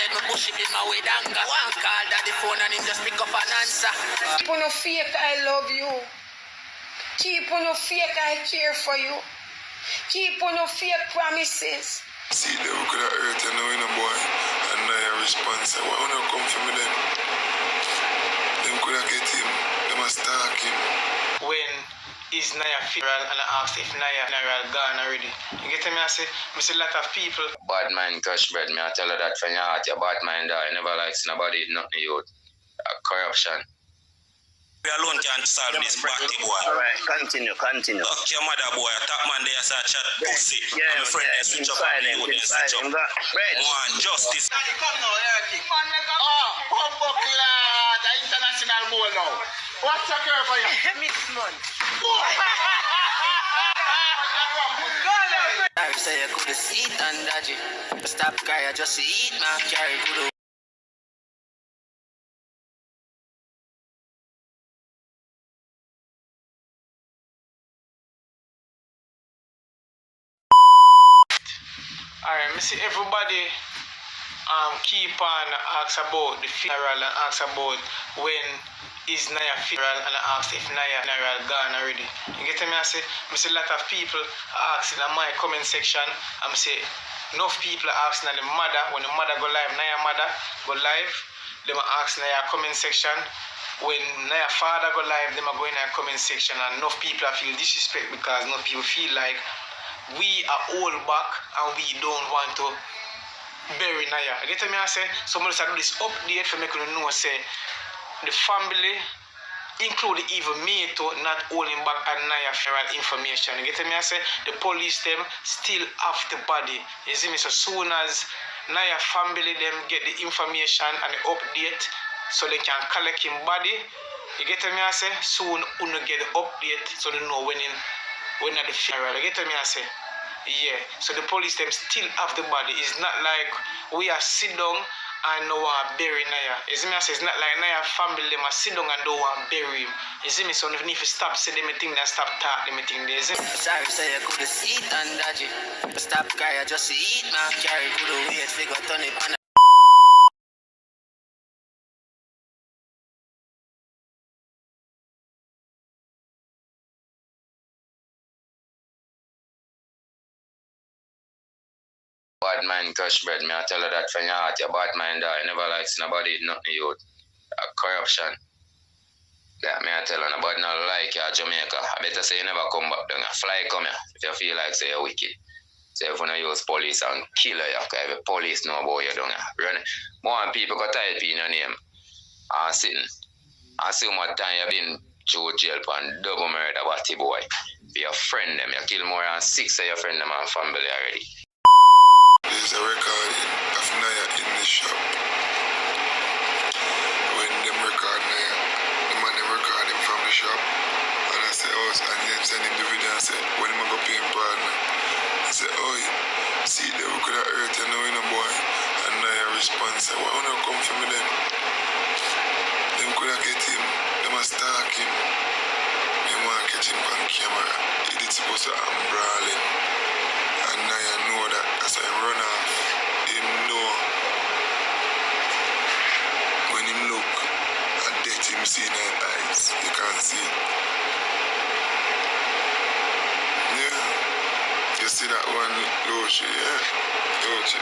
head, me push it in my way down. One call daddy phone and him just pick up an answer. Keep on no fake, I love you. Keep on no fake, I care for you. Keep on no fake promises. See, they could have hurt you now in a boy, and now your response. Why wanna come for me then? Them could have get him, they must stalk him. When is Niah Fvneral and I asked if Niah Fvneral gone already. You get me? I say a lot of people. Bad mind Crushbread, me I tell her that from your heart, your bad mind you never likes nobody, nothing youth. Corruption. We alone can't solve this batty boy. Alright, continue. Fuck your mother boy, top man there say chat pussy. Yeah, I'm a friend there switch up on you, then switch up. One justice. Daddy, come now, Eric. Humbug lad, the international goal now. What's the curve for you? Mix month. I say you could eat and daddy. Stop crying, just eat, man. Carry good. Alright, me see everybody keep on ask about the funeral and ask about when is Niah Fvneral and I asked if Niah Fvneral gone already. You get me? I see a lot of people asking in my comment section. I'm say enough people asking the mother when the mother go live, Niah mother go live. Them ask Niah comment section. When Niah father go live, them are going in the comment section, and enough people feel disrespect because enough people feel like we are all back and we don't want to bury Niah. You get me? I say somebody should do this update for me to know say the family, including even me too, not holding back on Niah Fvneral information. You get me? I say the police them still have the body. You see me? So soon as Niah family them get the information and the update, so they can collect him body. You get me? I say soon uno get the update so they know when at the funeral. You get me? I say yeah. So the police them still have the body. It's not like we are sit down and no one bury Niah. You see me? I say it's not like Niah family them are sit down and don't want bury him. You see me? So if you stop say them think that stop talk them think they see. Sorry, say you could eat and daddy. Stop crying, just eat, man. Carry good weight, figure turn it on. Bad mind Crushbread, me I tell her that from your heart, your bad mind you never likes nobody, nothing youth. Corruption. Yeah, me I tell her nobody not like you Jamaica. I better say you never come back down. Fly come here if you feel like say you're wicked. So if you don't use police and kill you, because if the police know about you down here. Run. More people got type in your name and sitting. I see how much time you've been through jail for double murder, batty boy. For your friend them, you kill more than 6 of your friend them and family already. There's a recording of Niah in the shop. When them record Niah, the man them record him from the shop. And I say, oh, and then send him the video and say, when am I go pay him partner? I say, oh, see, they could have hurt you now in a boy. And Niah response, why wanna come for me then? Them could have get him, they must stalk him. They want to catch him on camera. He did supposed to have brawling. And Niah know that as I run off, him know when him look at death him see in his eyes, you can't see. Yeah. You see that one Loche, yeah? Loche.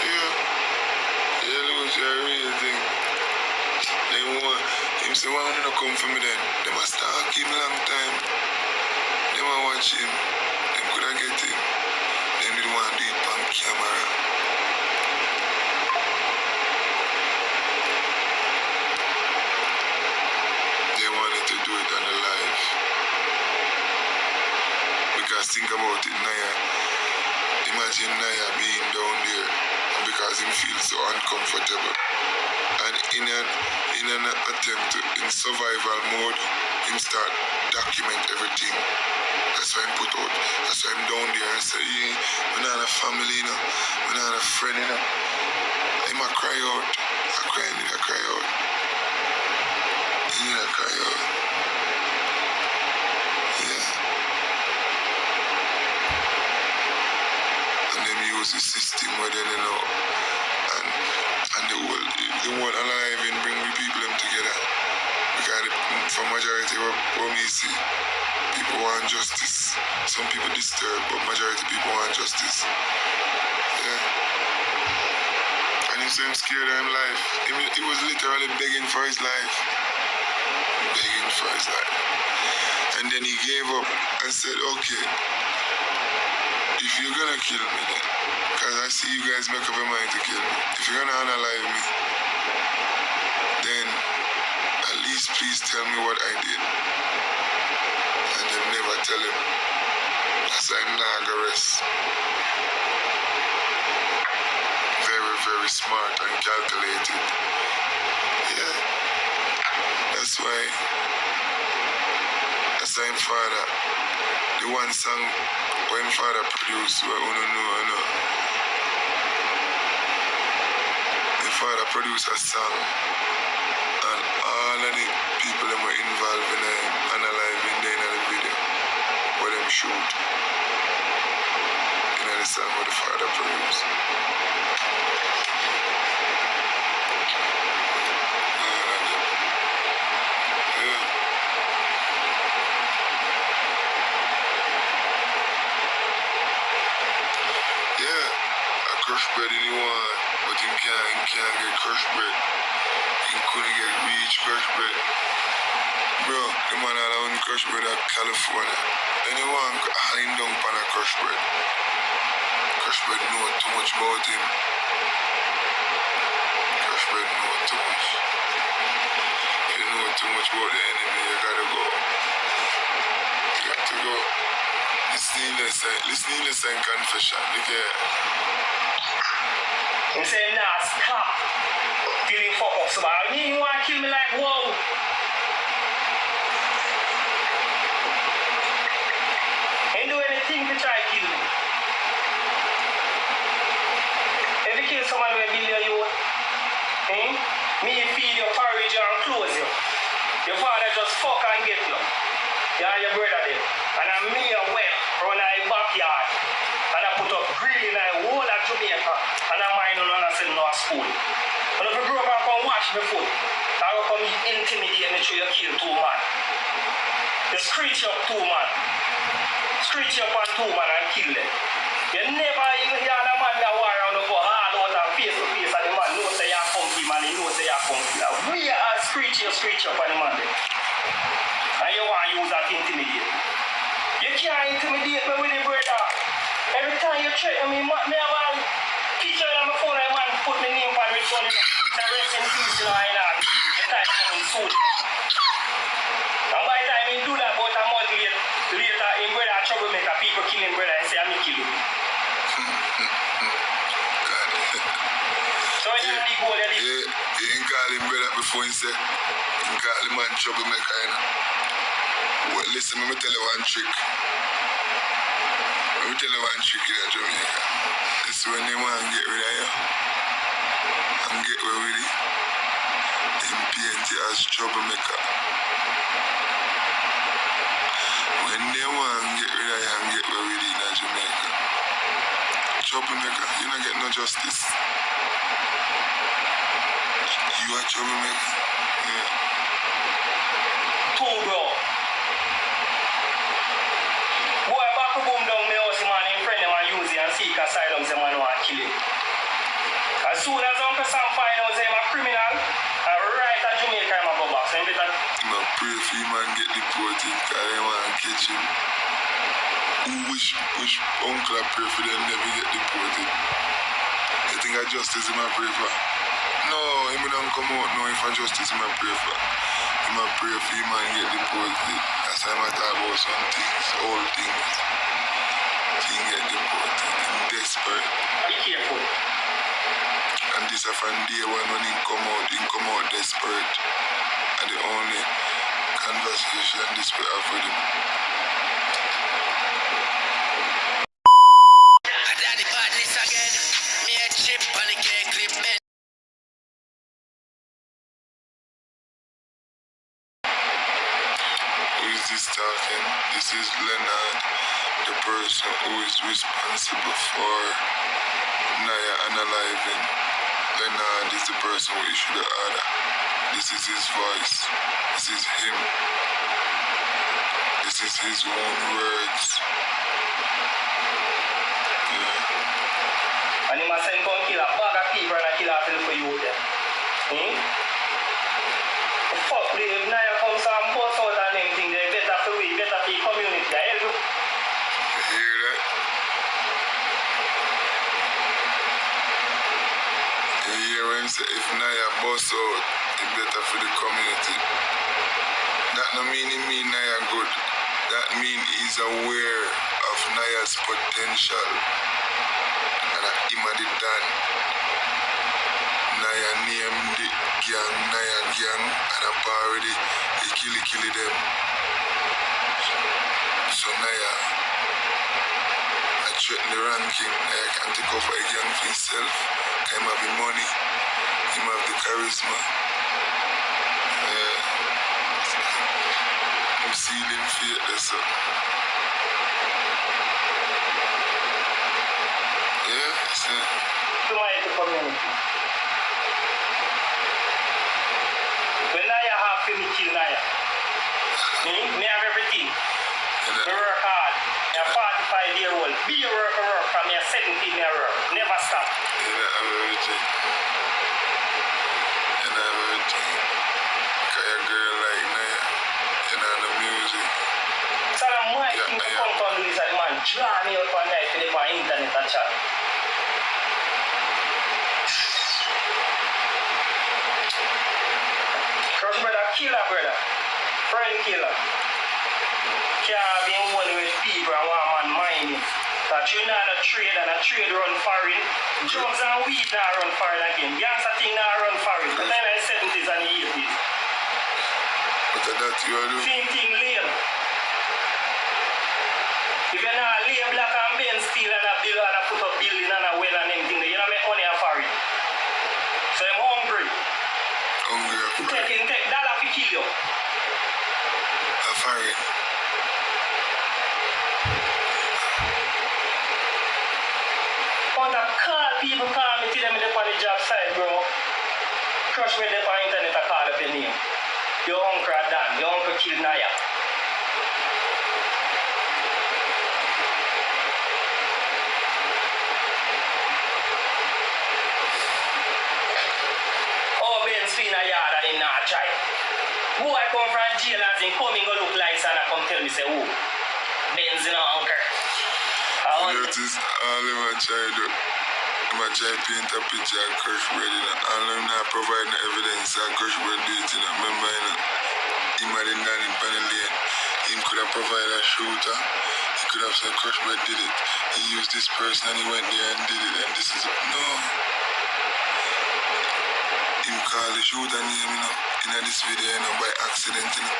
Yeah. Yeah, Loche, I really think. Him say, why don't you come for me then? They must stalk him long time. They want to watch him. They could have get him. They didn't want to do it on camera. They wanted to do it on the live. Because think about it, Niah. Imagine Niah being down there because he feels so uncomfortable. And in an attempt to, in survival mode, him start document everything. That's why I'm put out. That's why I'm down there and say, yeah, we're not a family, you know. We're not a friend, you know. I'm a cry out. I cry, I need to cry out. You need to cry out. Yeah. And them abuse the system where then, you know, and the whole alive and bring the people them together. Because for majority what me see, people want justice. Some people disturb, but majority people want justice. Yeah. And he said him scared of his life. He was literally begging for his life. Begging for his life. And then he gave up and said, okay, if you're gonna kill me then, because I see you guys make up your mind to kill me, if you're gonna unalive me, then at least please tell me what I did. And then never tell him. That's I'm not gonna rest. Very, very smart and calculated. Yeah. That's why I'm father. The one song when father produced, what you know. The father produced a song and all of the people that were involved in it analyzing the video what them shoot. You know the song what the father produced. Crushbread anyone, but he can't get Crushbread. He couldn't get reach Crushbread. Bro, the man all on Crushbread at California. Anyone all him down on a Crushbread. Crushbread know too much about him. Crushbread know too much. If you know too much about the enemy, you gotta go. You got to go. Listen and confession. Look here. He said, nah, stop. Till he fuck up. So you want to kill me like, whoa. Ain't do anything to try to kill me. If you kill someone with $1 billion, me feed you, porridge you, and clothe you. Your father just fuck and get you. You and your brother there. And I'm me a well run a backyard. And I put up grill in a whole of Jamaica. And I mind on and send no school. And if you grow up and come wash my foot, I will come intimidate me through you kill 2 man. You screech up 2 man. Screech up on 2 man and kill them. You never even hear a man that war around go all out and face to face and the man knows say you come to him and he knows say you come to him. We are screech up on the man there. And you want to use that to intimidate. You can't intimidate me with the brother. Every time you threaten me, me have a picture on my phone and man put my name on which one, the rest in peace, you know, and the time coming soon. And by the time he do that, about a month later, him brother troublemaker, people kill him brother and say, I'm kill you. So you don't need goal, you need. He didn't call him brother before he said, he call him man troublemaker, you know. Well, listen, let me tell you one trick. Let me tell you one trick in Jamaica. It's when they want to get rid of you and get away with it, they paint you as troublemaker. When they want to get rid of you and get away with it in Jamaica, troublemaker, you don't get no justice. You are troublemaker. Yeah. Two, bro. Boy, back to boom down me house, man, in friend them and use it and seek asylum, say man want to kill him. As soon as Uncle Sam find out say I'm a criminal, right at Jamaica I'm a go back. So I'm better. I pray for him and get deported because they want to catch him. Which uncle I pray for them never get deported? You think I justice him I pray for? No, he don't come out now if I justice him I pray for. Him I pray for him and get deported. That's why I talk about some things, old things. He get deported. I'm desperate. Be careful. And this is from day one when he come out desperate. And the only conversation this we have with him. Daddy Badness again. Me a chip on the cake clip. Who is this talking? This is Leonard, the person who is responsible for Niah unaliving. Leonard is the person we should have had. This is his voice. This is him. This is his own words. Yeah. And he must send come kill a bag of people and kill off for you there. The fuck, if Niah comes and bust out and them things, they better for we, better for the community. I help you. You hear that? You hear when he say if Niah bust out, it better for the community. That no mean he mean Niah good. That mean he's aware of Niah's potential. And him a the done. Niah named the gang Niah gang and a already he killy them. So Niah I threaten the ranking. Niah can take over a gang for himself. Him have the money. Him have the charisma. I'm sealing fate that's up. Yeah, that's it. To my community. When Niah have to me kill Niah. Me have everything. Me work hard. Me a 45-year-old. Be a work from me a 17-year-old. Never stop. And I have everything. And I have everything. Cause a girl like Niah, you know, the music. So I'm waiting to come to this and man draw me out one night to the internet and chat. Crushbread a killer, brother. Friend killer. Can't be one with people and one man mining. That you know a trade and a trade run foreign. Drugs and weed now run foreign again. Gangsta thing now run foreign. But then I 70s and the 80s. What are that you are doing? Same thing lame. If you're not lay black and Ben steel and a bill and a put up building and a well and everything, you don't make money and foreign. So I'm hungry. Take dollar to kill you. A foreign. Want to call people, call me to them on the job site, bro. Crushbread on the internet and call up your name. Your uncle are done. Your uncle killed Niah. Oh, Ben's in a yard and him not drive. Who I come from jail and him come and go look like son and come tell me say, who? Ben's in a uncle. Notice all of my child my child paint a picture of Crushbread, you know. All of them not provide no evidence that Crushbread do it, you know. Remember, you know, him had him down in Penny Lane. Him could have provided a shooter. He could have said Crushbread did it. He used this person and he went there and did it, and this is no. Him call the shooter name, you know, in this video, you know, by accident, you know.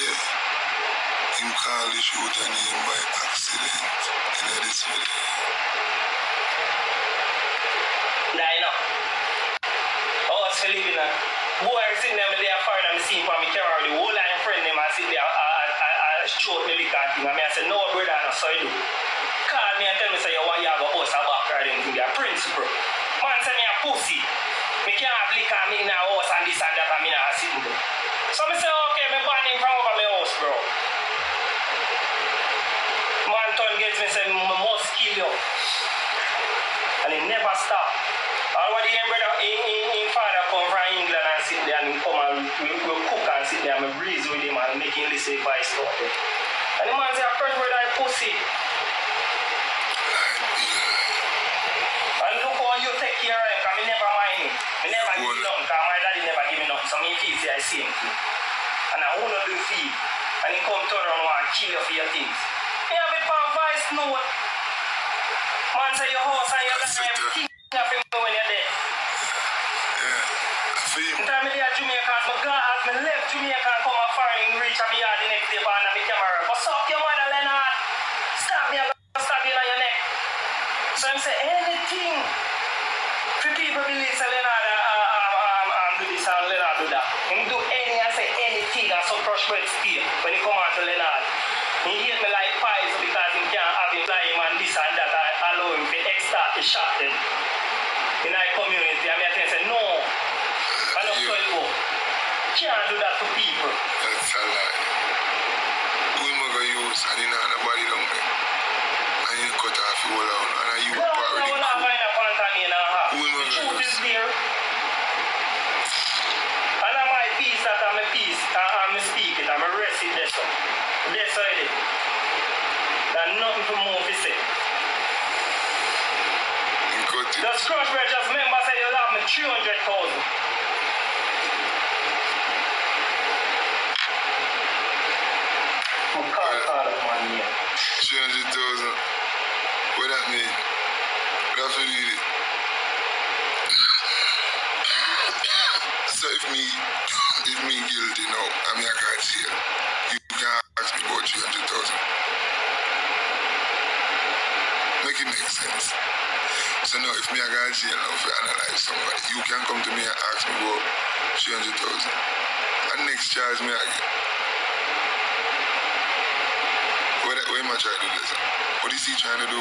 Yeah. Him call the shooter name by accident in this video. Nah, you know. I was living a boy sitting there, they are far and I'm seeing from me camera, the whole line friend them and sit there, I showed me liquor and thing, and I said, no brother, no, so I do. Call me and tell me, say, you want you have a bus a back or them thing, a principal. Man say me a pussy. Me can't have liquor me in a house and this and that and me not sitting there. So I say, okay, me ban him from over my house, bro. Man turn against me, say, I must kill you. And he never stop. All what the young brother, in father come from England and sit there and come and we'll cook and sit there and we breeze with him and make him listen by stuff. And the man say, Crushbread, I pussy. And look how you take care of him, because I never mind him. I never give him nothing, because my daddy never give me nothing. So me feel say I see him too. And I want to do feed. And he come turn around and kill you for your things. He have it for vice note. Man say your house and your life, king of him when you're dead. Yeah, I feel In time of the Jamaicans, my God, as me left Jamaica and come a foreign reach and me yard the next day, but I'm camera. But suck your mother, Leonard. Stab me and stab you on your neck. So I'm say anything. For people believe say Leonard do this and Leonard do that. Him do any and say anything and so Crushbread stay when he come out to Leonard. He hate me like pies because he can't have him fly him and this and that and allow him to extra to shot them in our community. And I say, no, I don't tell you. Can't do that to people. That's a lie. We must use and you know nobody down there. And you cut off your whole out. And you No, power no, not find a pantani in our house. We The must truth use. is there. And I'm my peace that I'm a peace. I'm speak it. I'm a rest it there. So. That's how it is. There's nothing to move to say. You cut it. Does Crushbread just remember say you'll have me 300,000? Call up man here. 300,000. What that mean? What have to read it? So if me guilty now, I mean I can't jail. You can ask me about 300,000. Make it make sense. So now if me I got jail now for analyze somebody, you can come to me and ask me about 300,000. And next charge me again. What am I trying to do this? What is he trying to do?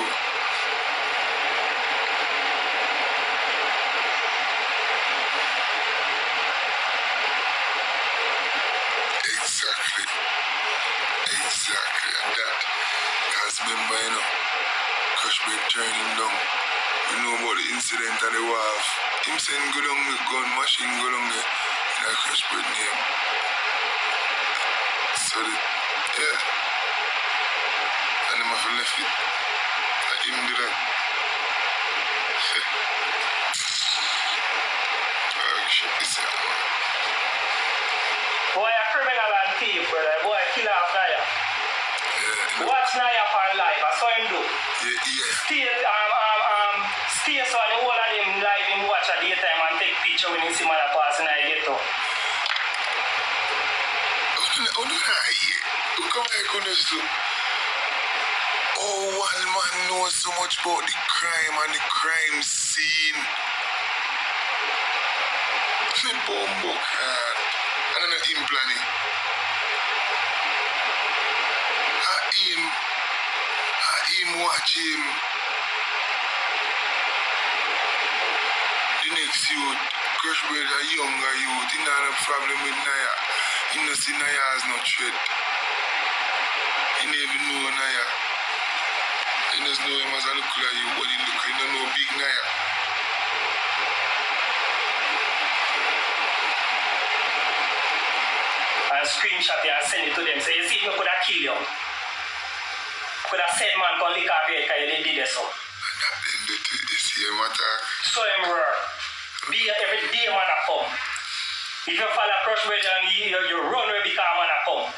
Exactly. And that. Because remember, you know, Crushbread turned him down. We know about the incident at the wharf. Him saying go down with gun, machine go down there. In a Crushbread name. So, yeah. And them have left it. Let him do that. Oh, shit, this is Boy, a criminal and thief, brother. Boy, kill off Niah. yeah. Watch Niah for life. I saw him do. Yeah. Stay so the whole of him live him watch at daytime and take picture when he see mother pass and I get up. Who come like on this? Oh, one man knows so much about the crime and the crime scene. The bombo card. I don't know him planning. Him watch him. The next youth, Crushbread, a younger youth, he not a problem with Niah. He not see Niah as no threat. He never even know Niah. He just know him as a look like you, but he don't know big Niah. And screenshot it and send it to them. So you see, you could have killed you. Could have said, man, come lick off here because you did it so. And that then the same attack. So him roar. Be every day man a come. If you follow Crushbread and you run away because man a come.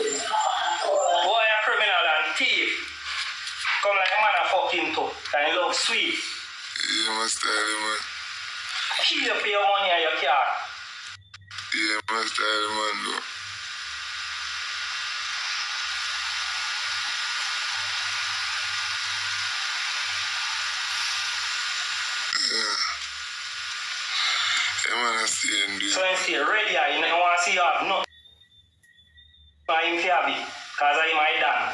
Boy a criminal and thief. Come like a man a fucking too. And he love sweet. Yeah, my style, man. Kill you for your money and your car. Yeah, my style, man, though. Yeah, man, I see him do. So him stay ready, you don't want to see you have nothing. Him fi have it, because I'm my dad.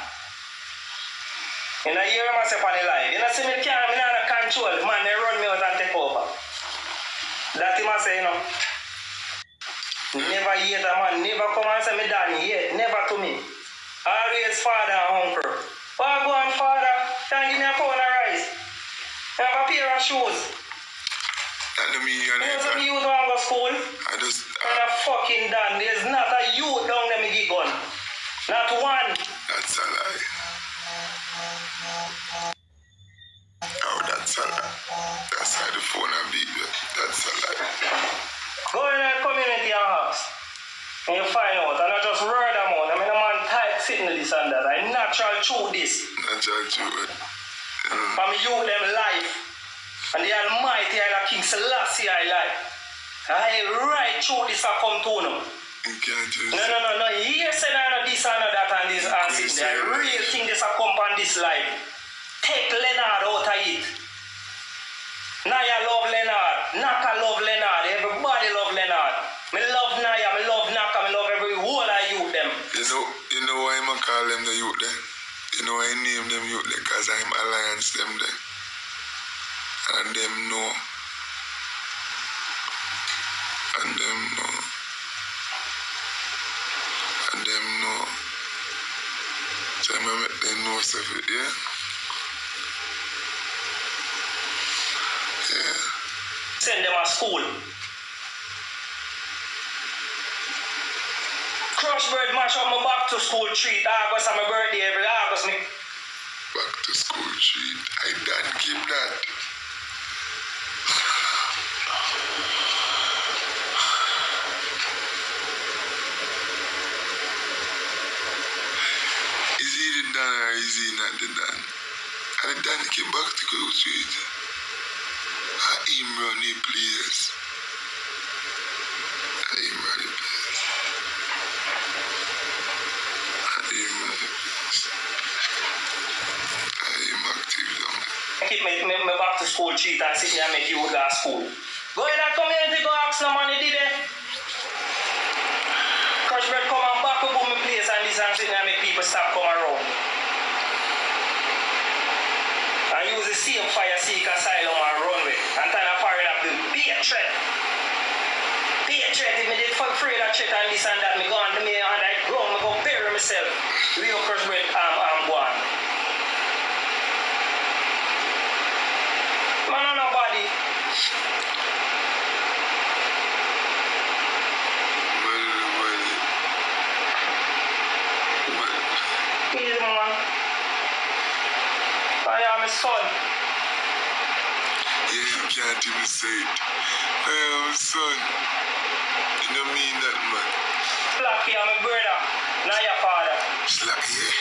You know, hear myself on the live. You know, see me can't, me not control. Man, they run me out and take over. That him I say, you know. Never hate a man, never come and say me daddy yet, never to me. Always father and uncle. Oh, go on, father, can you give me a pound of rice? I have a pair of shoes. That don't mean you're You know, some not. youth want to go school. I just. And a fucking done. There's not a youth down there me give gun. Not one. That's a lie. Oh, that's a lie. That's how the phone and video. That's a lie. Go in the community and ask. And you find out. And I just read them out. I mean, a man type sitting this and that. I natural through this. Natural truth. And me youth them life. And the Almighty I King Selassie I life. I right through this I come to them. You can't just. No. Here said I know this and that and this and this. The real thing this I come on this life. Take Leonard out of it. Niah love Leonard. Naka love Leonard. Everybody love Leonard. Me love Niah. Me love Naka. Me love every whole of you them. You know why I'm a youth there. You know I name them youth there because I'm alliance them there. And them know. And them know. And them know. So I make them know stuff, yeah? Yeah. Send them to school. Crushbread mash up my back to school treat. August and my birthday every August. Me. Back to school treat. I done keep that. Is he the done or is he not the done? I done keep back to school treat. I'm running players. I'm running players. I'm active down there. I keep me back to school cheat and sit here and make you go to school. Go in that community, go ask no money, did they? Crushbread come and back up on my place and this and sit here and make people stop come around. And use the same fire seek asylum and run with. And time of firing up the D3ATH. D3ATH, if me did afraid of threat and this and that, me go on to me and I ground, me go bury myself. Real Crushbread go on. Man on nobody. Easy man. I am his son. Yeah, you can't even say it. I am a son. You don't mean that, man. Slacky, I'm a brother. Not your father. Slacky, yeah?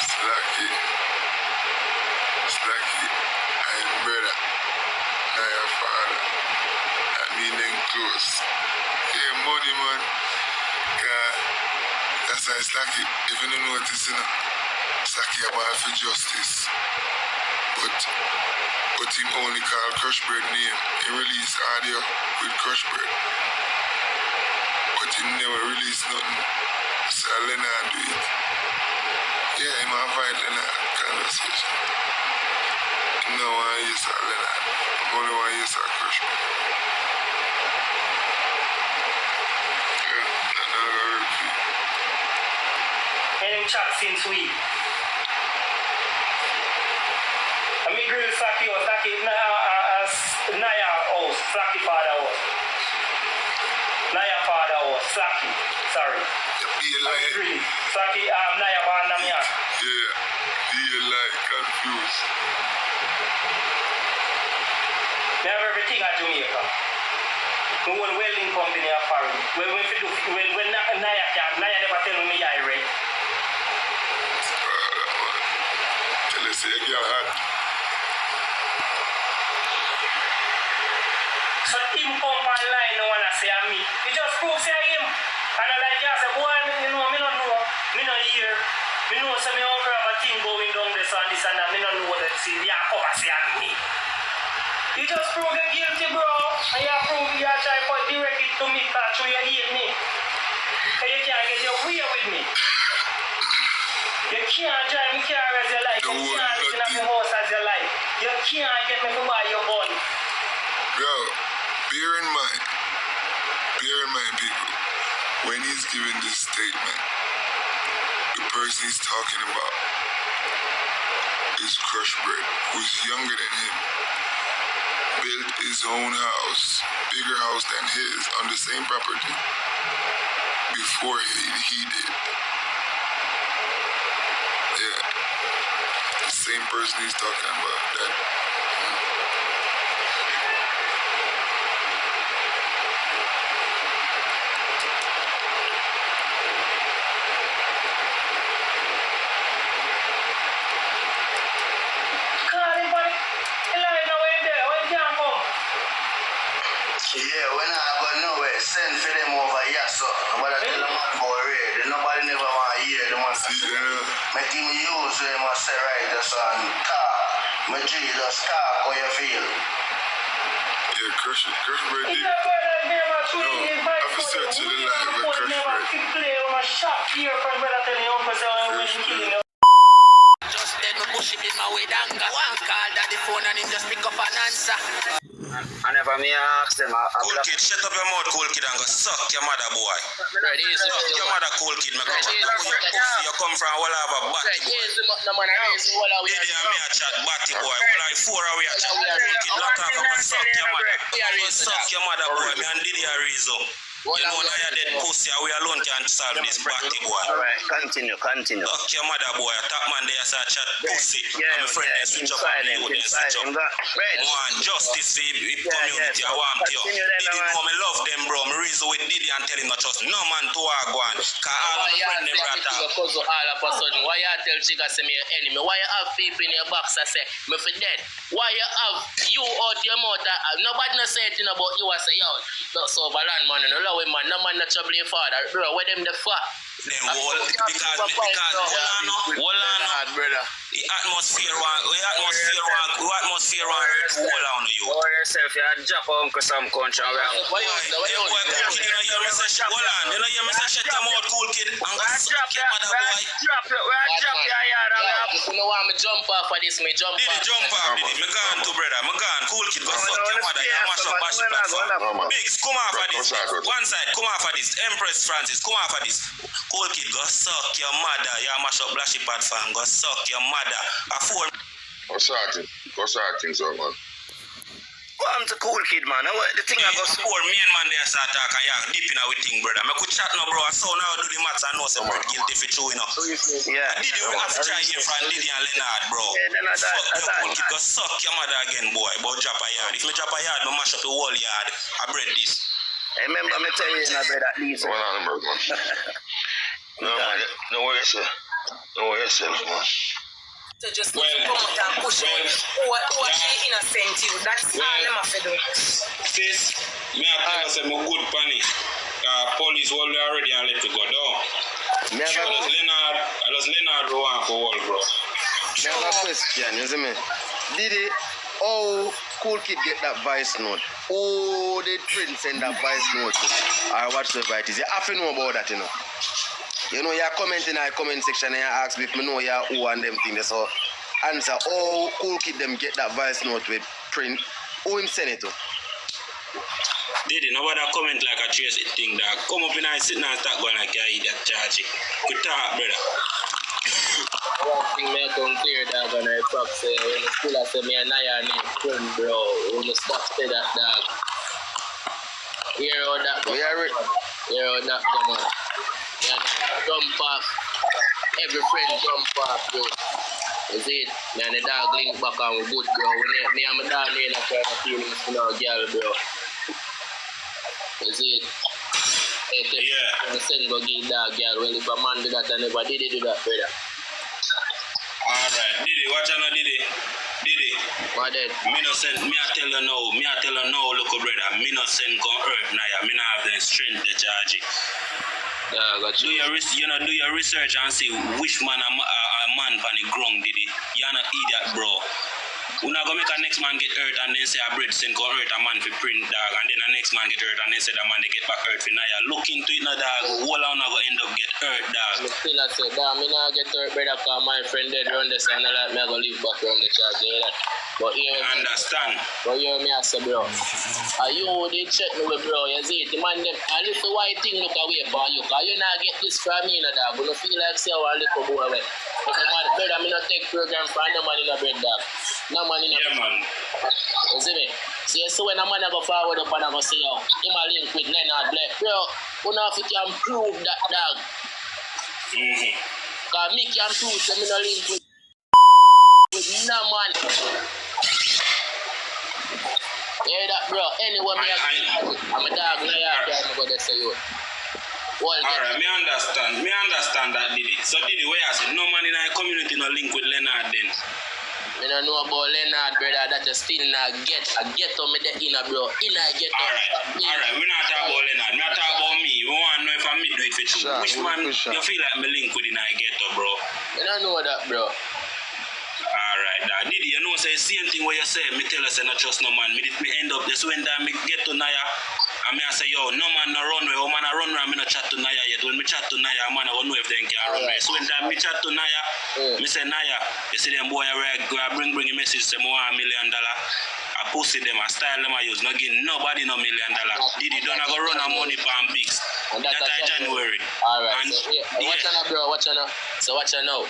Slacky. Slacky. I'm brother. Not your father. That mean them close. Yeah, money, man. That's why Slacky, if you don't notice, you know, Slacky about for justice. But him only call Crushbread name. He released audio with Crushbread. But he never released nothing. So Leonard do it. Yeah, he might fight Leonard conversation. No one use Leonard. Only one use Crushbread. Yeah, that's not gonna work for you. And him chat since we. I mean, grill Slacky house, Slacky, Niah house, Slacky father house. Niah father house, Slacky, sorry. Be a liar. Grill, Slacky, Niah Badness. Yeah, be a liar, confused. We have everything at Jamaica. We want welding company at foreign. When Niah can't, Niah never tell me I read. Tell us, say, you're hot. So him come online, no one say me. He just prove say him. And I like you say, boy, me don't know. Me not hear. Me know say me uncle have a thing going down there so and this and that. Me don't know what they see. Yeah, come and say me. You just prove you're guilty, bro. And you prove you are trying to direct it to me because you hate me. And you can't get your way with me. You can't drive me car as you like. You can't live in my house as you like. You can't get me to buy your gun. Bro, bear in mind, people, when he's giving this statement, the person he's talking about is Crushbread, who's younger than him, built his own house, bigger house than his, on the same property, before he did. Yeah, the same person he's talking about, that. Yeah, when I go nowhere, send for them over here, so. But I tell them about raid. Nobody never want to hear them. Make him use what he must say right, that's on top. My G, just talk how you feel. Yeah, Crushbread If did. your brother name a No, I've said to the live with Crushbread. play on a shop here from brother tell you uncle say I'm killing you. Just let me push it in my way down. One call daddy phone and him just pick up an answer. And if I may ask them, Cool kid, shut up your mouth, cool kid, and go suck your mother, boy. Suck your mother, cool kid. Me come you come from all over batty, boy. Did you me a chat batty, boy? Well, I 4 away a chat. Cool kid, lock up and go suck your mother. Go suck your mother, boy. Me and Diddy a reason. You know now you're dead pussy, we alone can solve this batty, boy. Alright, continue. Suck your mother, boy. A top man there say chat pussy. Yeah, my friend they switch up on you, they switch up. Want justice for the community, I want you. Diddy know me love them, bro. Me reason with Diddy and tell him not trust no man to go on. Cause all of my friends them rat out. All of a sudden, why you tell Chica say me your enemy? Why you have people in your box that say me for dead? Why you have you out your mouth that nobody no say anything about you I say yo. Not so land man and allow him man, no man not trouble your father. Bro, where them the fuck? Them whole because hold on, brother. the atmosphere hurt to hold on to you. For yourself, you had drop Uncle some country. Boy, cool kid, you know hear me say shut hold on, you know hear me say shut your mouth, cool kid, and go suck your mother, boy. Drop your yard. If you know why me jump off of this, me jump Diddy off. jump off, Diddy. Me gone to brother, me gone. Cool kid, go suck your mother, you mash up bash the platform. Bigs, come off of this. One side, come off of this. Empress Francis, come off of this. Cool kid, go suck your mother, you mash up blashy platform. Go suck your mother. A 4. What's acting so man? I'm the cool kid, man. The thing I go score, me and man there start talking, yeah, deep in our thing, brother. I could chat now, bro. So now do the maths and know some guilty for chewing up. Yeah. Diddy, we have to try here from Diddy and Leonard, bro. Yeah, then fuck your cool kid, go suck your mother again, boy. But drop a yard. If me drop a yard, me mash up the whole yard. I bread this. I remember me tell you, my brother, at least. One on the bird, man. No, man. No way yourself. No way yourself, man. So just need to come out and push out what she innocent you. That's all them have to do. Sis, me I tell you say me good panic. Police hold you already and let you go down. I was Leonard who want for all, bro. Never question, you see me? Diddy, how Cool Kid get that voice note? Oh, the print send that voice note or whatsoever it is. You have to know about that, you know. You know, you're commenting in the comment section and you ask me if me know you who and them things. So answer, oh, Cool Kid them get that voice note with print. Who him send it to? Diddy, nobody comment like a trace it thing, dog. Come up in and sit and start going like you idiot, charge it. Good talk, brother. One thing me come clear, dog, and I fuck say, when the school I say me and Niah name friend, bro. When you stop say that, dog. Hear how that come on. Hear how that come on. Yeah, jump off. Every friend jump off, bro. You see it? Me and the dog link back and we good, bro. Me and my dog in a kind of feelings for no girl, bro. You see it? Yeah. I send go give dog girl. Well, if a man do that, I never did do that, brother. Alright, Diddy, watch out now, Diddy. Diddy. What then? Me no send, me I tell you now, look, brother. Me no send go hurt Niah. Me no have the strength to charge it. Yeah, got you. Do your research and see which man a man pan the ground, Diddy. You're not idiot, bro. We're not gonna make a next man get hurt and then say a bread send go hurt a man for print, dog, and then the next man get hurt and then say that man they get back hurt for Niah. Look into it now, dog. All on not gonna end up get hurt, dog. I still I say, dog, me not get hurt, brother, cause my friend dead around this and I like me I go live back around the charge, you hear that? But here, Understand? but here me I say, bro. You they check me with, bro, you see it, the man them, a little white thing look away for you, cause you not get this from me, dog. You don't feel like say a little boy away. But man, brother, me not take program for no man in a bread, dog. No man in a Yeah, man. You see me? So you see when a man go forward up and I go say, yo, him a link with Leonard Black. Bro, you know if you can prove that, dog. Cause me can prove that me no link with no man. Hear that, bro? Anyway, I'm a dog, Niah, I'm going to say you. Alright, me understand that, Diddy. So, Diddy, where you say, no man in our community no link with Leonard then? I don't know about Leonard, brother, that you still not get. I get on me the inner, bro. Inner get on. Alright, we not talk about Leonard. We not talk about me. We want to know if I do it for you. Which man you feel like me link with in I get up, bro? I don't know that, bro. Alright. Alright, dad. Did you know say same thing what you say? Me tell us not trust no man. Me end up this when me get to Niah. And I say, yo, no man no runway. Oh man a runway, I not chat to Niah yet. When me chat to Niah, man I don't know if they can runway. So when me chat to Niah, me say Niah, you see them boy bring a message say more $1 million. I pussy them, I style them, I use. Not give nobody no $1 million. Did you don't go run a money palm bigs. That's January. Alright. So, watch out, bro. Watch out. So watch out now.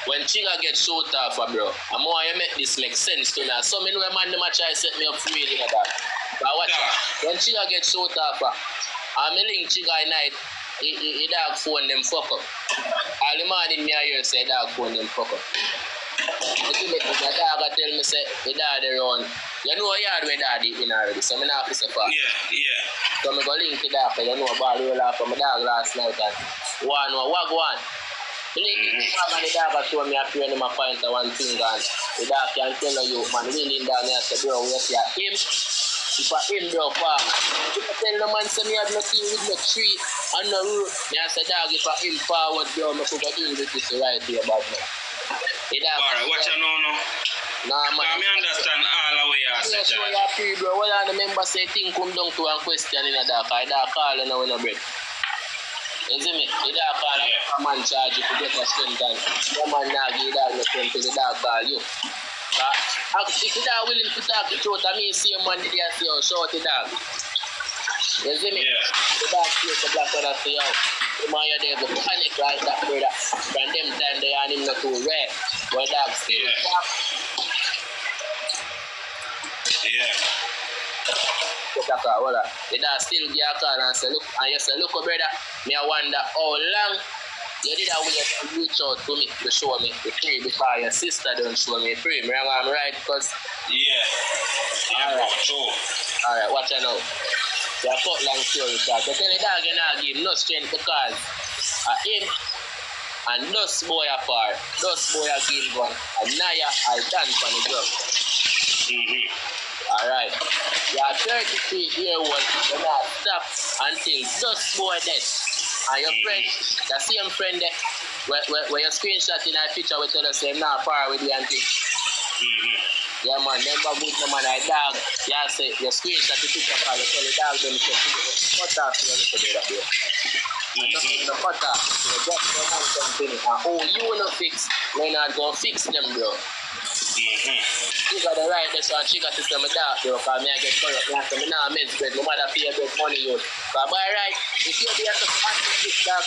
When Chiga get shot off, bro, I'm more you make this make sense to me. So me know a man them a try set me up for real that. But watch out. When Chiga get shot off, I'm link Chiga night. He dog phone them fuck up. All the morning me I hear say dog phone them fuck up. You see me, the dog tell me say the dad around. You know a yard where daddy in already, so me not have to say fuck. Yeah. So me go link the dog, you know a ball roll off from my dog last night and one. The dog told me I pray him a point of one thing and the dog can tell you, man, leaning down there and say, bro, we see him. If I him, bro, farm. If I tell the man, say me have nothing with no tree and no root, me I say, dog, if I him forward, bro, me could go do this right here, bad man. Alright, watch out now. Nah, man. I understand all the way you say, show you free, bro. Well, I remember say thing come down to one question in a dark. I dark call and I win a break. You see me? The dark call, a man charge you to get a strength and the man now give dog the strength to the dark call you. If the dog willing to talk the truth, I mean, see a man there say, oh, shout the dog. You see me? The dog say the black brother say, oh, the man you're there, the panic like that, brother. From them time they are him not too rare. But dog still talk. The dad still give a call and say, look, and you say, look, brother, me I wonder how long you did a way to reach out to me to show me the free before your sister don't show me free. Me I'm right, because Alright, watch out now. You have cut long story short. You tell the dog you not give him no strength because him and those boy apart, those boy are give gun, and Niah I done for the job. Alright. You are 33-year-old, you not stop until those boy dead. And your friend, the same friend there, where you screenshot in a picture with you say nah far with you and things. Yeah man, never good no man I dog. Yeah say you screenshot the picture for you tell the dog them to cut off your little bit of here. The cut off, you just don't want something. And oh you no fix, we're not gonna fix them bro. She got the right there, so she got to say my dog, bro, because I get corrupt. I say, I nah mess bread, my mother pay bread money, you. Because by right, if you be at the this dog,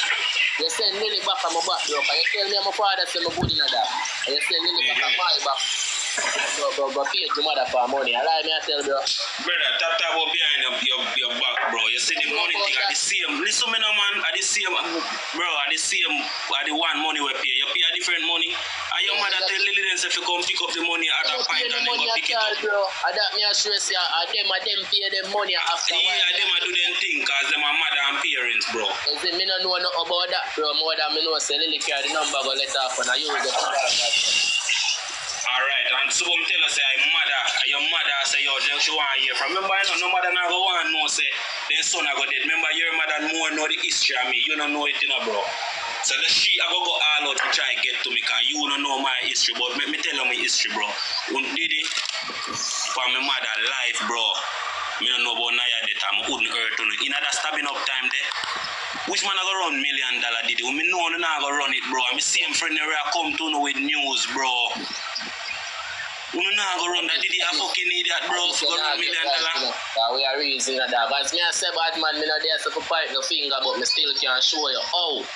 you send Lily back on my back, bro, because you tell me my father say my good in a dog. And you send Lily back on my back. Go pay your mother for money. I lie me, I tell, bro. Brother, tap about behind your back, bro. You see the money thing at the same. Listen me now, man. At the same, bro, at the same, at the one money we pay. You pay a different money. And your mother tell Lily then if you come pick up the money at a pint and then go pick it up. Bro. I that me assure you, them pay them money after. Yeah, them do them thing because them are mother and parents, bro. You see, me don't know nothing about that, bro. More than me know, say Lily carry the number, go let off and you will get the Alright, and so I'm tell us say your mother say yo she want to hear from. Remember no mother now go want know say their son I go dead. Remember your mother more know the history of me. You don't know it, you know, bro. So the she I go all out to try to get to me because you don't know my history, but let me tell you my history, bro. Did it for my mother life, bro. Me don't know about Niah that I'm wouldn't hurt on it. In that stabbing up time there. Which man I go run $1 million did it? Me know I go run it, bro. I'm the same friend where I come to know with news, bro. You not go run that did you a fucking idiot, bro? Go run $1 million. We are reason that. Because me I say bad man, me not there to fight no finger, but me still can show you how.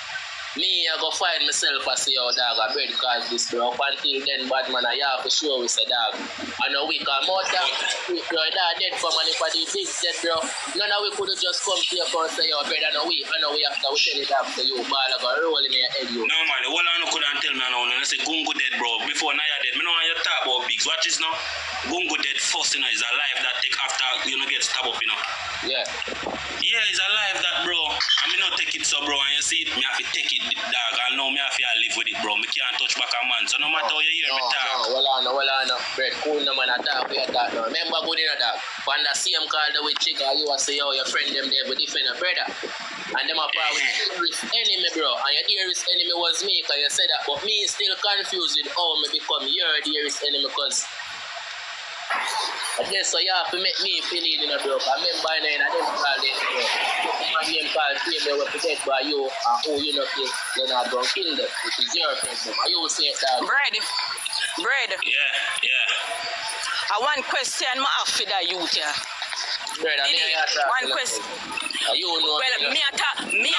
Me I go find myself and say, oh dog, I bread cause this, bro. Up until then, bad man, I have to show we say dog. I know we can more dog. Bro, dog dead for money for the big dead, bro. None of we could just come to your and say, oh, bread, I know we have to tell it up to you. Ball, I go roll in your head, you. No, man, all I know couldn't tell me now. I say, Gungu dead, bro. Before Niah dead, me know how you talk about bigs. Watch this now. Gungu dead fuss, you know, it's a life that take after you know get stabbed up, you know. Yeah. Yeah, it's a life that, bro. I mean, not take it so, bro. And you see it, me have to take it, dog. I know me have to live with it, bro. Me can't touch back a man. So no matter how you hear me talk. Well on, Fred. Cool, no man, attack, we attack now. Remember, good in a dog. When the same call the way chick, you will say, oh, your friend them there, but defend a brother. And them are probably dearest enemy, bro. And your dearest enemy was me, because you said that. But me is still confused with how me become your dearest enemy, because I guess so you have to make me feel in a bro. I remember I didn't call this, bro. My name called me, they were protected by you, and who you know, you're not going to kill them. It is your problem. And you will say that. Bread. Yeah. One question I have for the youth here. Bread, one question. You know, well, me attack to you.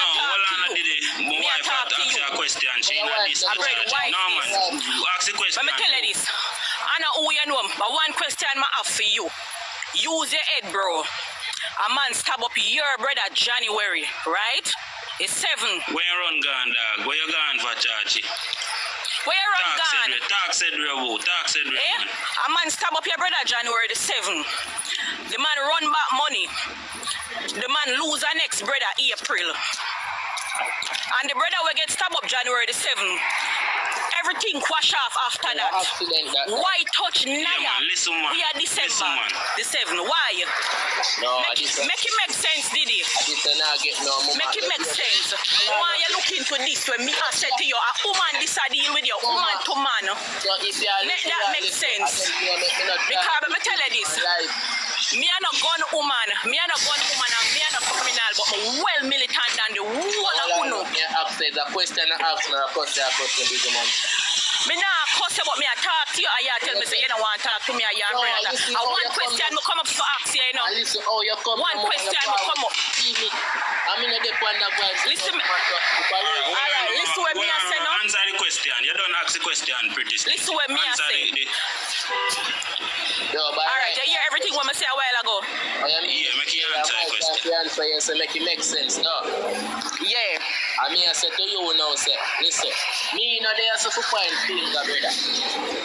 My wife ask you a question. She not this. No, man. Ask the question. Let me tell you this. I know who you know. But one question I have for you. Use your head, bro. A man stab up your brother January, right? It's 7. Where you run gone, dog? Where you gone for, Chachi? Where you run gone? Talk said real. A man stab up your brother January the 7th. The man run back money. The man lose her next brother April. And the brother will get stabbed up January the 7th. Everything quash off after that. Why touch Niah? Listen, man. We are December the 7th. Why? No, make it make sense, Didi. Make it make sense. Why you look into this when me I said to you, a woman this a deal with you, woman to man. Make that make sense. Because let me tell you this. Me are not gun woman, and me are not criminal, but I'm well militant than the whole of Uno. The question I ask now, of course, big man. Me nah cuss you, but me I talk to you and you tell me say you don't want to talk to me and your brother. And one question me come up to ask you, you know. Listen, oh, you come one question me come up. I mean, I get one that was. Listen, alright, listen what me I say now. Answer the question. You don't ask the question, pretty. Listen what me I say. Alright, you hear everything what I say a while ago. Yeah, make you answer the question. Make it make sense, no? Yeah. I mean, I said to you now, say, listen, me no there so to find things, brother.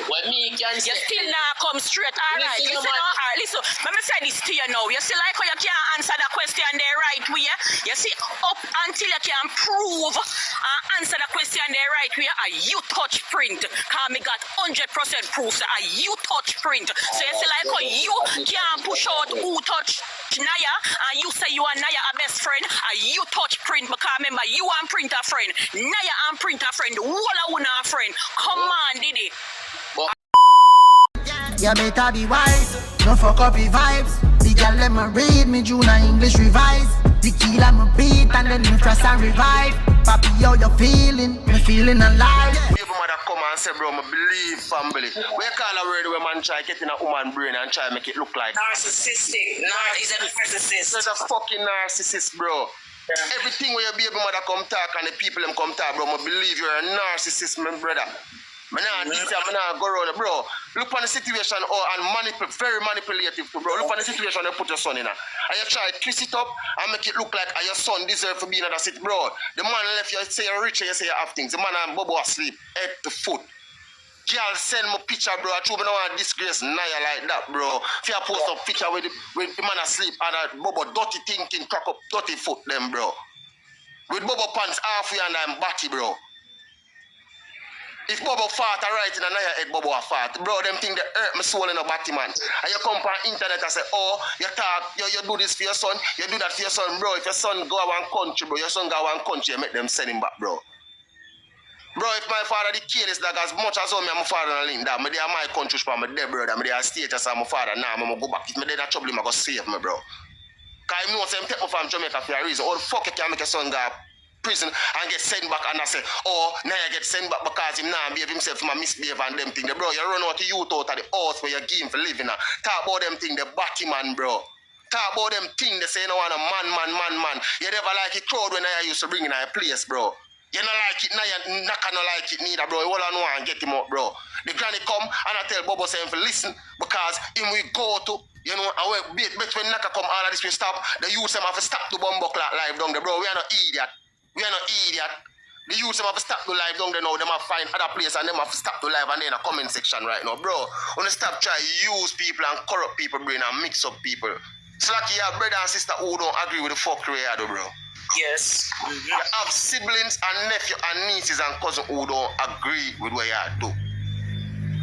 When me can say, you still now come straight, alright. Listen, let me say this to you now. You see like how you can't answer the question the right way. You see, up until you can prove and answer the question the right way, you touch print. Cause me got 100% proof that you touch print. So you see like how you can't push out who touch Niah, and you say you and Niah are best friend, and you touch print because remember you and print a friend, Niah and print a friend, the whole of one a friend. Come on, Didi. You better be wise, no fuck up your vibes. The girl let me read me Junior English revise. The killer me beat and then me trust and revive. Papi, how you feeling? Me feeling alive. Baby mother come and say, bro, me believe family. We call a word where man try get in a woman brain and try make it look like narcissistic. He's a narcissist. He's a fucking narcissist, bro. Yeah. Everything where your baby mother come talk and the people them come talk, bro, me believe you're a narcissist, my brother. I'm not go around, bro. Look on the situation and very manipulative, bro. Look on the situation and put your son in. And you try to twist it up and make it look like your son deserves to be in that city, bro. The man left you say you're rich and you say you have things. The man and Bobo asleep, head to foot. Girl send me picture, bro. I truly don't want to disgrace Niah like that, bro. If you post a picture with the man asleep and Bobo dirty thinking, crack up dirty foot them, bro. With Bobo pants halfway and I'm batty, bro. If Bobo fart right in a Niah head, Bobo a fart. Bro, them think they hurt my soul in a batty, man. And you come on internet and say, oh, you talk, you do this for your son, you do that for your son, bro. If your son go out one country, bro, your son go out one country, you make them send him back, bro. Bro, if my father the kill is like as much as me and my father and Linda, me they are my country for my dead brother, me they are status as my father, now I'm gonna go back. If me they not trouble him, I go save me, bro. Cause I know say him take me from Jamaica for a reason. How the fuck you can make your son go prison and get sent back and I say, oh, now you get sent back because him now behave himself from a misbehave and them thing. Bro, you run out of youth out of the house where you give him for living. Talk about them thing, the batty man, bro. Talk about them thing, they say you know want a man. You never like it crowd when I used to bring in a place, bro. You not like it now, you not like it neither, bro. You all know and get him up, bro. The granny come and I tell Bobo say him to listen because him we go to, you know, and bet when Naka come all of this will stop, the youth them have to stop the bumbo clock live down there, bro. We are not idiot. We are not idiot. The youths them have to stop the live down there now. Them have to find other place and them have to stop the live and then a comment section right now. Bro, wanna stop trying to use people and corrupt people brain and mix up people. It's like you have brother and sister who don't agree with the fuckery you do, bro. Yes. You have siblings and nephew and nieces and cousins who don't agree with what you do.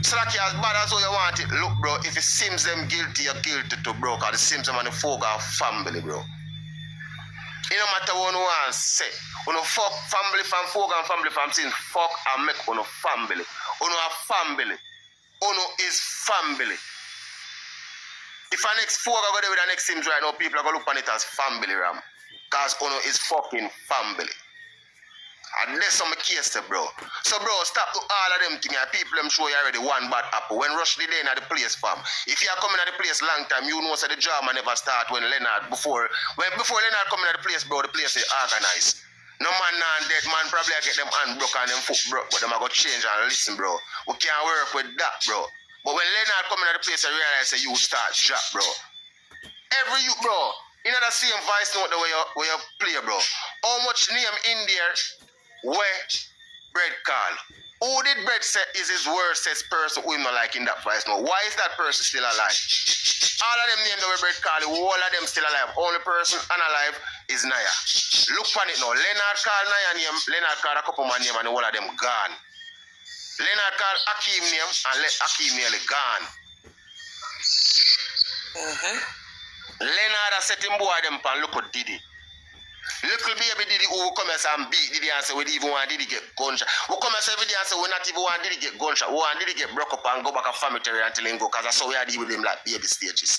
So like you as bad as how you want it, look bro, if it seems them guilty, you're guilty too, bro, because it seems them and the folk are family, bro. It no matter what you want to say. You know, fuck family from folk and family from sin, fuck and make you family. You know a family. You know is family. If our next folk are going to with the next Sims right now, people are going to look on it as family, ram. Because you know is fucking family. And there's some case, bro. So, bro, stop to all of them things. People them show you already one bad apple. When Rush the day in the place, fam. If you are coming at the place long time, you know so the drama never start when Leonard before Leonard coming at the place, bro, the place is organized. No man not dead, man probably get them hand broke and them foot broke, but them are going to change and listen, bro. We can't work with that, bro. But when Leonard coming at the place, I realize that you start drop, bro. Every you, bro, you know the same voice note the way you play, bro. How much name in there? Where Bread call? Who did Bread say is his worstest person who him not like in that voice now? Why is that person still alive? All of them named the way Bread call, all of them still alive. Only person unalive is Niah. Look on it now. Leonard called Niah name, Leonard called a couple man name and all of them gone. Leonard called Akeem name and let Akeem nearly gone. Leonard has set him boy them pan look at Diddy. Little baby Diddy who come here and beat Diddy and say we even want Diddy get gunshot. We come here every day and say we not even want Diddy get gunshot. We want Diddy get broke up and go back a family until he go because that's how we are dealing with him like baby stages.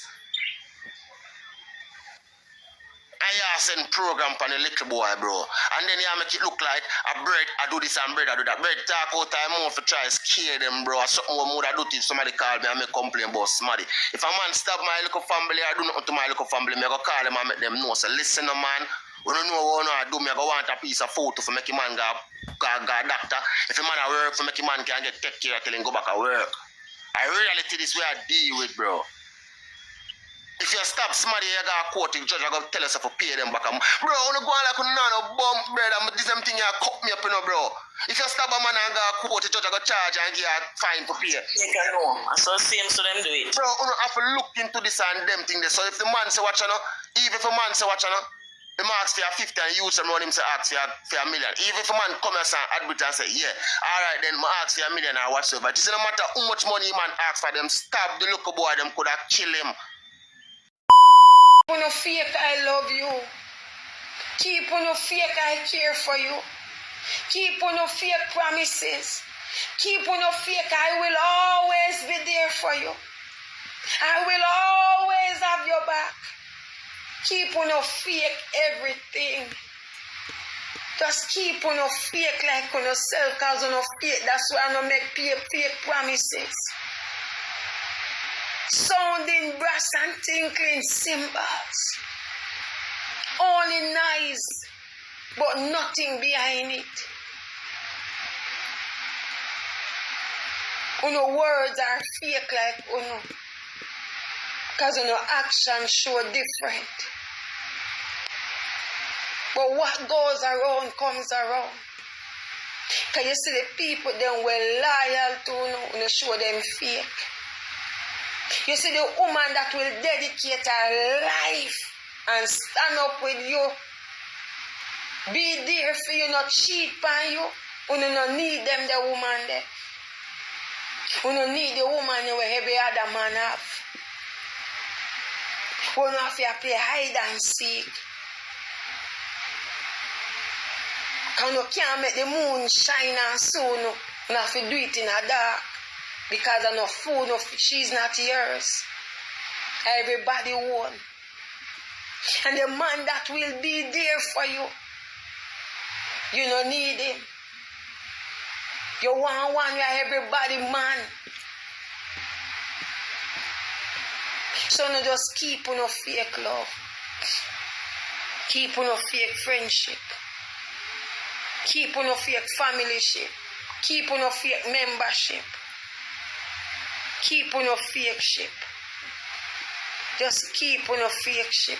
And you send program for the little boy, bro. And then you make it look like a Bread, I do this and Bread, I do that. Bread talk out time more for try to scare them, bro. Something more I do if somebody call me and make complain about somebody. If a man stab my little family, I do nothing to my little family, I go call them and make them know. So listen, man. We don't know what I do, I go want a piece of photo for make a man go doctor. If a man at work for make a man can get take care till him go back at work. I reality this way I deal with, bro. If you stop somebody, you got a court, the judge, I got to tell us to pay them back. Bro, I want to go on like no bump, brother. This same thing you cut me up, you know, bro. If you stop a man and got a court, the judge, I got to charge and give a fine for pay. You can know. So same so them do it. Bro, you have to look into this and them thing there. So if the man say watch, you know, even if a man say watch, you know, the marks for 50 and use them run him say ask for a million. Even if a man come here and admit and say, yeah, alright then I ask for a million or whatsoever. It doesn't matter how much money man ask for them, stab the local boy, them could have killed him. Keep on no fake I love you. Keep on no fake I care for you. Keep on no fake promises. Keep on no fake I will always be there for you. I will always have your back. Keep on no fake everything. Just keep on no fake like on yourself because on no fake. That's why I don't make fake promises. Sounding brass and tinkling cymbals. Only nice, but nothing behind it. Uno words are fake like uno. Because uno action show different. But what goes around comes around. Because you see the people them were loyal to uno show them fake. You see the woman that will dedicate her life and stand up with you. Be there for you, not cheat on you. You don't need them, the woman there. You don't need the woman where every other man have. You don't have to play hide and seek. Because you can't make the moon shine and soon. You have to do it in the dark. Because of no food, she's not yours. Everybody won. And the man that will be there for you, you don't need him. You want one where everybody man. So no just keep on no fake love. Keep on no fake friendship. Keep on no fake familyship. Keep on no fake membership. Keep on your fake ship. Just keep on your fake ship.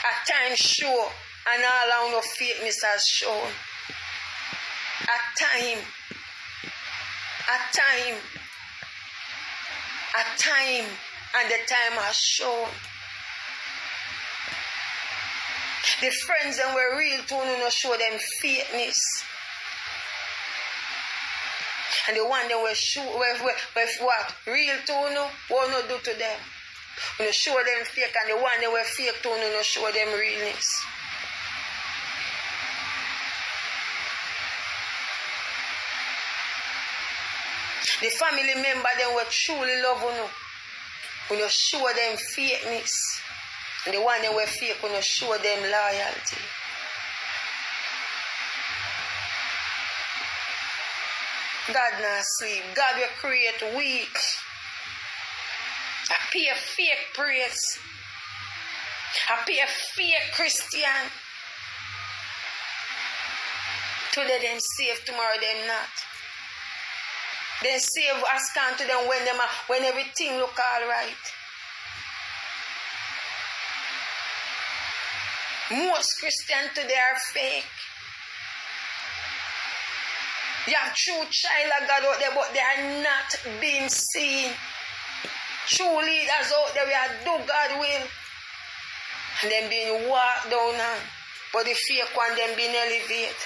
At times show And all our fakeness has shown. At time, and the time has shown. The friends that were real to no show them fakeness. And the one that were what? Real to no, what no do to them. When you show them fake, and the one that were fake to no show them realness. The family member them were truly love you. When you show them fakeness. And the one that were fake, when you show them loyalty. God not sleep. God will create weak. I pay a fake praise. I pay a fake Christian. Today them safe, tomorrow them not. They save us can to them when everything look all right. Most Christians today are fake. You have true child of God out there, but they are not being seen. True leaders out there, we are do God will. And them being walked down on. But the fake one, them being elevated.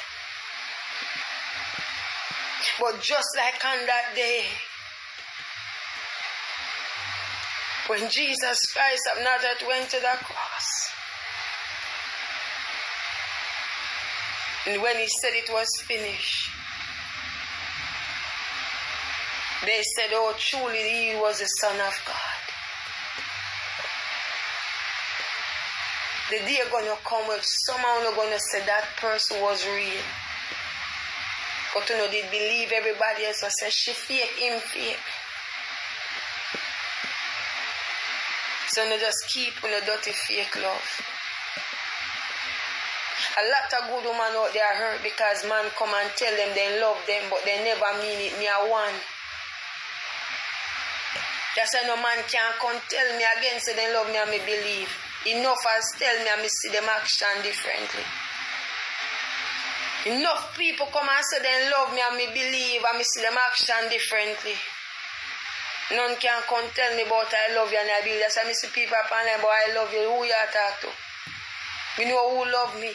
But just like on that day, when Jesus Christ of Nazareth went to the cross, and when he said it was finished, they said, oh, truly he was the Son of God. The day gonna come when somehow not gonna say that person was real. But you know, they believe everybody else and say, she fake, him fake. So you just keep on the dirty fake love. A lot of good women out there hurt because man come and tell them they love them, but they never mean it near one. That's why no man can come tell me again, say they love me and me believe. Enough as tell me and me see them action differently. Enough people come and say they love me and me believe and me see them action differently. None can come tell me about I love you and I believe. That's why I see people upon them, but I love you. Who you talk to? Me know who love me.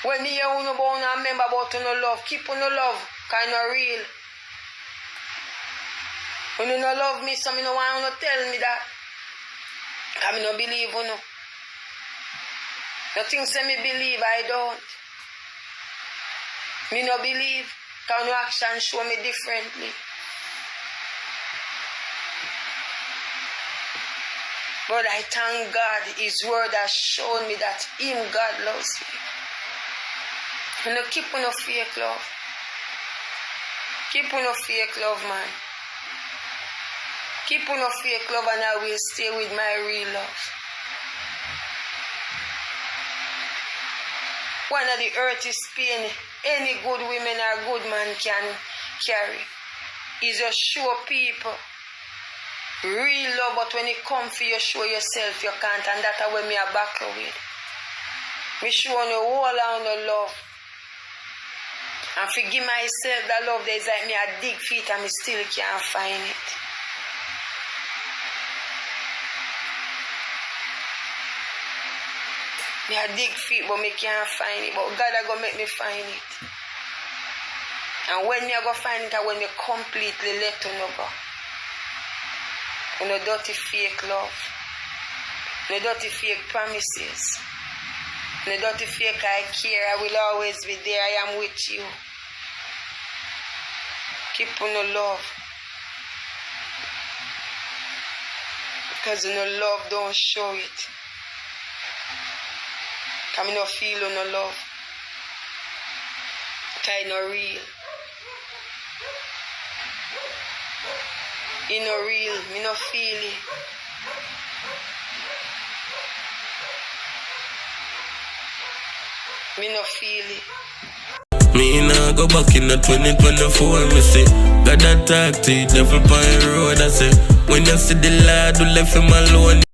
When me hear uno about uno remember about uno love, keep uno love, because it's real. When you no love me, so me no want uno tell me that. Because me no believe uno. Nothing say me believe, I don't. Me no believe, because no action show me differently. But I thank God, his word has shown me that him, God, loves me. And keep on a fake love. Keep on a fake love, man. Keep on a fake love and I will stay with my real love. One of the earth is pain any good women or good man can carry. Is just show people real love, but when it comes for you, show yourself you can't, and that's where me a battle with. Me show you all on the love. And forgive myself that love there is like me a dig feet and me still can't find it. Me a dig feet but me can't find it. But God a go make me find it. And when me a go find it, I when me completely let you know go. No dirty fake love. No dirty fake promises. No dirty fake I care. I will always be there. I am with you. Keep on no love. Because no love don't show it. Because I no feel no love. Because it's not real. It's not real. Me no feel it. Me no feel it. Me nah go back in the 2024. Me say, God that talk to you, devil by road. I say, when you see the Lord who left him alone.